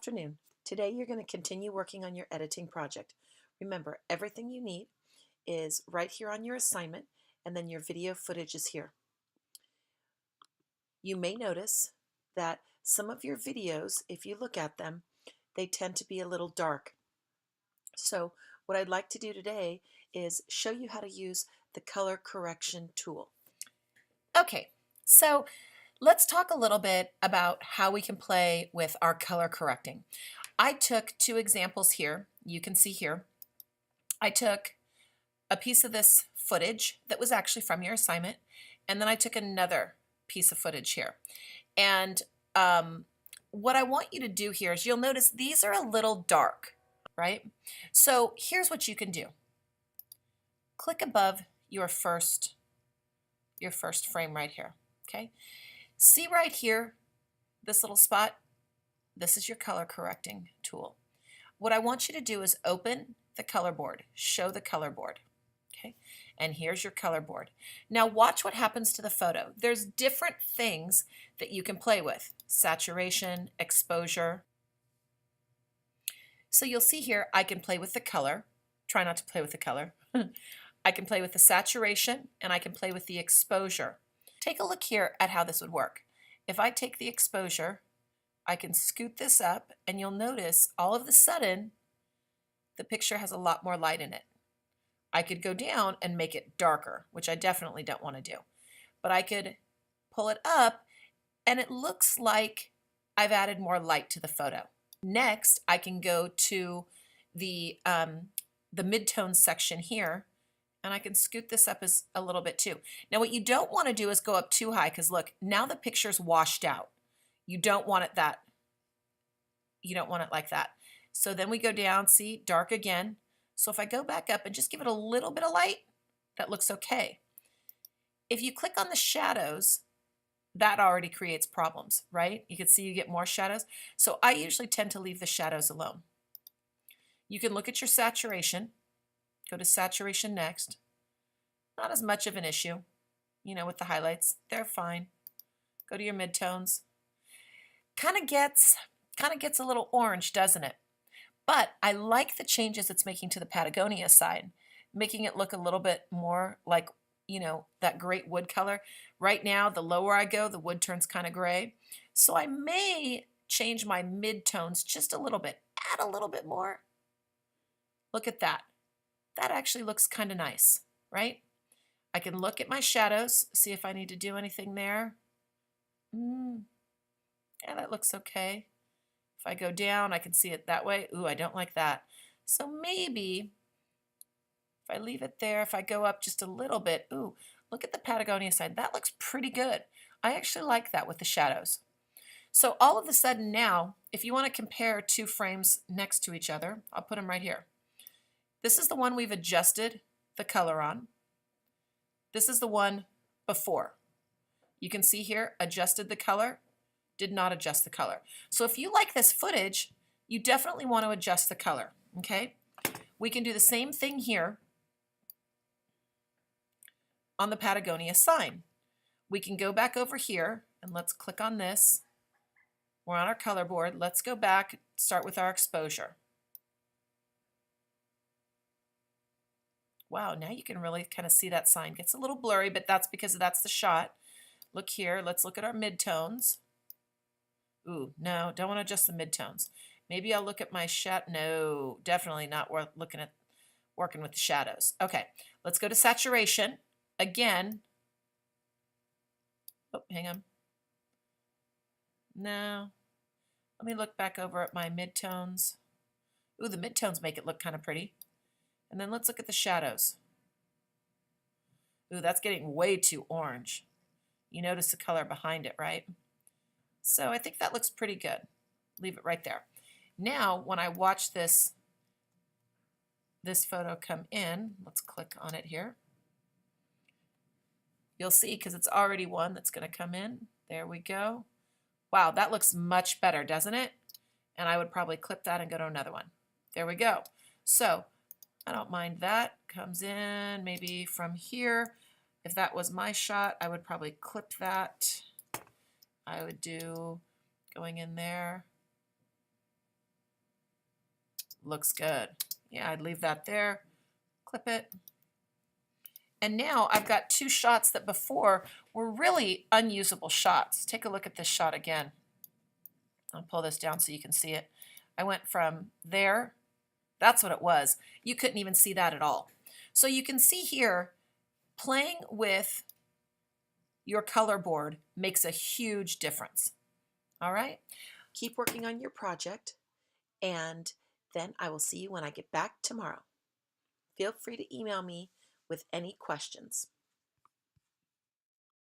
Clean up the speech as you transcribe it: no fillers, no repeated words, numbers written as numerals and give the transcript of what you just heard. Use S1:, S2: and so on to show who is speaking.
S1: afternoon. Today you're going to continue working on your editing project. Remember, everything you need is right here on your assignment, and then your video footage is here. You may notice that some of your videos, if you look at them, they tend to be a little dark. So what I'd like to do today is show you how to use the color correction tool.
S2: Okay, so let's talk a little bit about how we can play with our color correcting. I took two examples here. You can see here. I took a piece of this footage that was actually from your assignment, and then I took another piece of footage here. And what I want you to do here is you'll notice these are a little dark, right? So here's what you can do. Click above your first frame right here, okay? See right here, this little spot? This is your color correcting tool. What I want you to do is open the color board, show the color board, okay? And here's your color board. Now watch what happens to the photo. There's different things that you can play with. Saturation, exposure. So you'll see here, I can play with the color. Try not to play with the color. I can play with the saturation, and I can play with the exposure. Take a look here at how this would work. If I take the exposure, I can scoot this up, and you'll notice all of a sudden the picture has a lot more light in it. I could go down and make it darker, which I definitely don't want to do. But I could pull it up, and it looks like I've added more light to the photo. Next, I can go to the midtones section here, and I can scoot this up as a little bit too. Now what you don't want to do is go up too high, because look, now the picture's washed out. You don't want it like that. So then we go down, see, dark again. So if I go back up and just give it a little bit of light, that looks okay. If you click on the shadows, that already creates problems, right? You can see you get more shadows. So I usually tend to leave the shadows alone. You can look at your saturation. Go to saturation next. Not as much of an issue, with the highlights. They're fine. Go to your midtones. Kind of gets a little orange, doesn't it? But I like the changes it's making to the Patagonia side, making it look a little bit more like, that great wood color. Right now, the lower I go, the wood turns kind of gray. So I may change my midtones just a little bit, add a little bit more. Look at that. That actually looks kind of nice, right? I can look at my shadows, see if I need to do anything there. Yeah, that looks okay. If I go down, I can see it that way. Ooh, I don't like that. So maybe if I leave it there, if I go up just a little bit, ooh, look at the Patagonia side. That looks pretty good. I actually like that with the shadows. So all of a sudden now, if you want to compare two frames next to each other, I'll put them right here. This is the one we've adjusted the color on. This is the one before. You can see here, adjusted the color, did not adjust the color. So if you like this footage, you definitely want to adjust the color, okay? We can do the same thing here on the Patagonia sign. We can go back over here, and let's click on this. We're on our color board. Let's go back, start with our exposure. Wow, now you can really kind of see that sign. Gets a little blurry, but that's because that's the shot. Look here, let's look at our midtones. Ooh, no, don't want to adjust the midtones. Maybe I'll look at my no, definitely not worth working with the shadows. Okay, let's go to saturation. Again, oh, hang on. No, let me look back over at my midtones. Ooh, the midtones make it look kind of pretty. And then let's look at the shadows. Ooh, that's getting way too orange. You notice the color behind it, right? So I think that looks pretty good. Leave it right there. Now, when I watch this photo come in, let's click on it here. You'll see, because it's already one that's going to come in. There we go. Wow, that looks much better, doesn't it? And I would probably clip that and go to another one. There we go. So I don't mind that. Comes in maybe from here. If that was my shot, I would probably clip that. I would do going in there. Looks good. Yeah, I'd leave that there, clip it. And now I've got two shots that before were really unusable shots. Take a look at this shot again. I'll pull this down so you can see it. I went from there, that's what it was. You couldn't even see that at all. So you can see here, playing with your color board makes a huge difference. All right?
S1: Keep working on your project, and then I will see you when I get back tomorrow. Feel free to email me with any questions.